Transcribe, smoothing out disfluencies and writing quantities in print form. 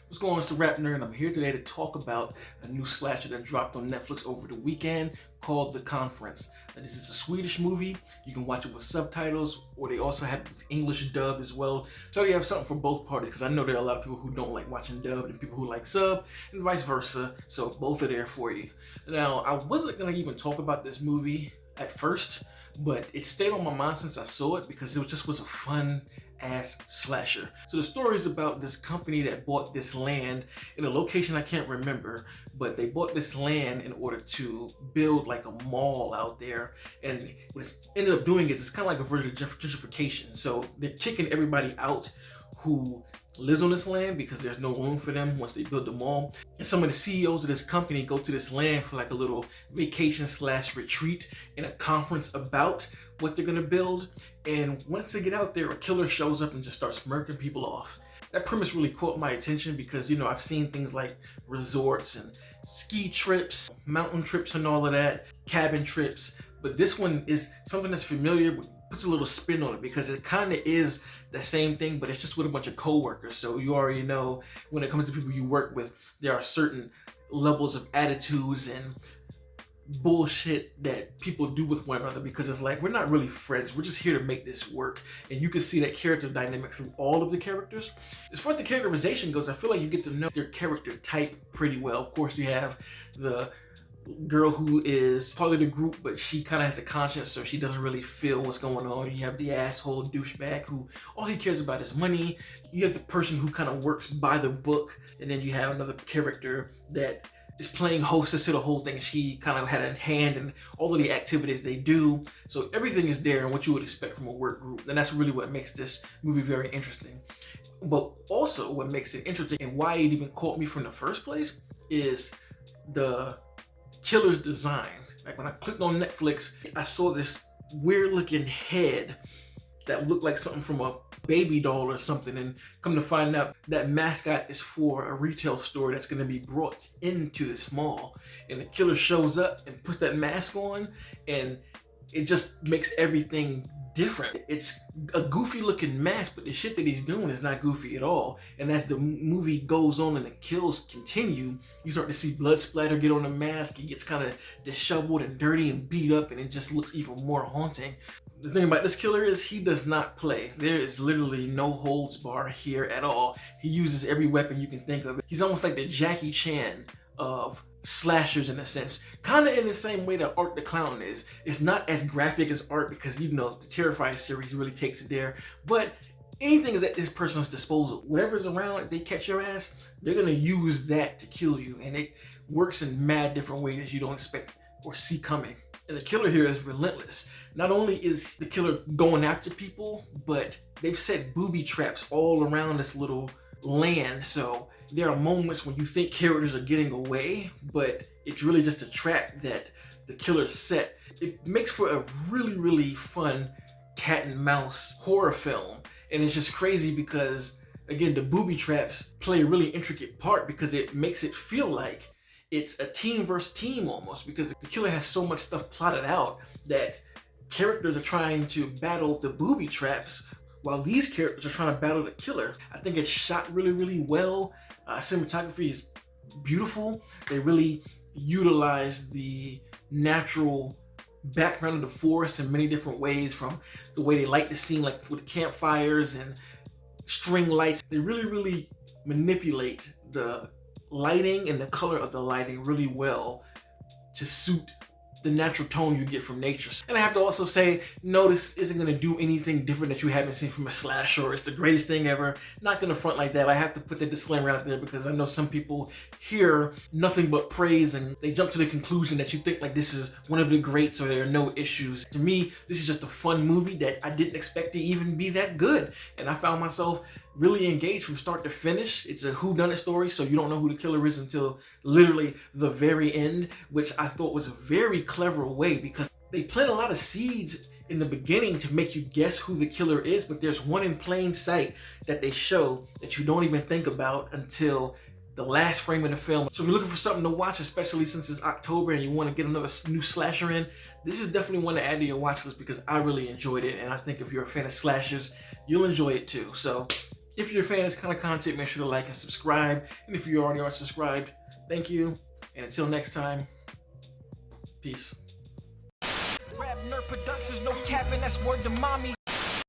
What's going on? It's the RapNerd, and I'm here today to talk about a new slasher that dropped on Netflix over the weekend called The Conference. Now, this is a Swedish movie. You can watch it with subtitles, or they also have English dub as well. So you have something for both parties, because I know there are a lot of people who don't like watching dub and people who like sub, and vice versa. So both are there for you. Now, I wasn't going to even talk about this movie at first, but it stayed on my mind since I saw it because it just was a fun ass slasher. So the story is about this company that bought this land in a location I can't remember, but they bought this land in order to build like a mall out there. And what it ended up doing is it's kind of like a version of gentrification. So they're kicking everybody out who lives on this land because there's no room for them once they build the mall. And some of the CEOs of this company go to this land for like a little vacation / retreat and a conference about what they're gonna build. And once they get out there, a killer shows up and just starts murking people off. That premise really caught my attention because, you know, I've seen things like resorts and ski trips, mountain trips and all of that, cabin trips. But this one is something that's familiar, but puts a little spin on it because it kind of is the same thing, but it's just with a bunch of co-workers. So you already know when it comes to people you work with, there are certain levels of attitudes and bullshit that people do with one another because it's like, we're not really friends. We're just here to make this work. And you can see that character dynamic through all of the characters. As far as the characterization goes, I feel like you get to know their character type pretty well. Of course, you have the girl who is part of the group, but she kind of has a conscience, so she doesn't really feel what's going on. You have the asshole douchebag who all he cares about is money. You have the person who kind of works by the book, and then you have another character that is playing hostess to the whole thing. She kind of had a hand in all of the activities they do. So everything is there and what you would expect from a work group. And that's really what makes this movie very interesting. But also what makes it interesting and why it even caught me from the first place is the killer's design. Like when I clicked on Netflix, I saw this weird looking head that looked like something from a baby doll or something, and come to find out that mascot is for a retail store that's going to be brought into this mall. And the killer shows up and puts that mask on, and it just makes everything different. It's a goofy looking mask, but the shit that he's doing is not goofy at all. And as the movie goes on and the kills continue, you start to see blood splatter get on the mask. He gets kind of disheveled and dirty and beat up, and it just looks even more haunting. The thing about this killer is he does not play. There is literally no holds bar here at all. He uses every weapon you can think of. He's almost like the Jackie Chan of slashers in a sense, kind of in the same way that Art the Clown is. It's not as graphic as Art because, you know, the Terrifier series really takes it there, but anything is at this person's disposal. Whatever's around, if they catch your ass, they're gonna use that to kill you, and it works in mad different ways you don't expect or see coming. And the killer here is relentless. Not only is the killer going after people, but they've set booby traps all around this little land. So there are moments when you think characters are getting away, but it's really just a trap that the killer set. It makes for a really, really fun cat and mouse horror film. And it's just crazy because, again, the booby traps play a really intricate part because it makes it feel like it's a team versus team almost, because the killer has so much stuff plotted out that characters are trying to battle the booby traps while these characters are trying to battle the killer. I think it's shot really, really well. Cinematography is beautiful. They really utilize the natural background of the forest in many different ways, from the way they light the scene, like with the campfires and string lights. They really, really manipulate the lighting and the color of the lighting really well to suit the natural tone you get from nature. And I have to also say, no, this isn't going to do anything different that you haven't seen from a slasher, or it's the greatest thing ever. Not going to front like that. I have to put the disclaimer out there because I know some people hear nothing but praise and they jump to the conclusion that you think like this is one of the greats or there are no issues. To me, this is just a fun movie that I didn't expect to even be that good. And I found myself really engaged from start to finish. It's a whodunit story, so you don't know who the killer is until literally the very end, which I thought was a very clever way because they plant a lot of seeds in the beginning to make you guess who the killer is, but there's one in plain sight that they show that you don't even think about until the last frame of the film. So if you're looking for something to watch, especially since it's October and you want to get another new slasher in, this is definitely one to add to your watch list because I really enjoyed it, and I think if you're a fan of slashers, you'll enjoy it too. So If you're a fan of this kind of content, make sure to like and subscribe. And if you already are subscribed, thank you. And until next time, peace. RapNerd Productions, no capping, that's word to mommy.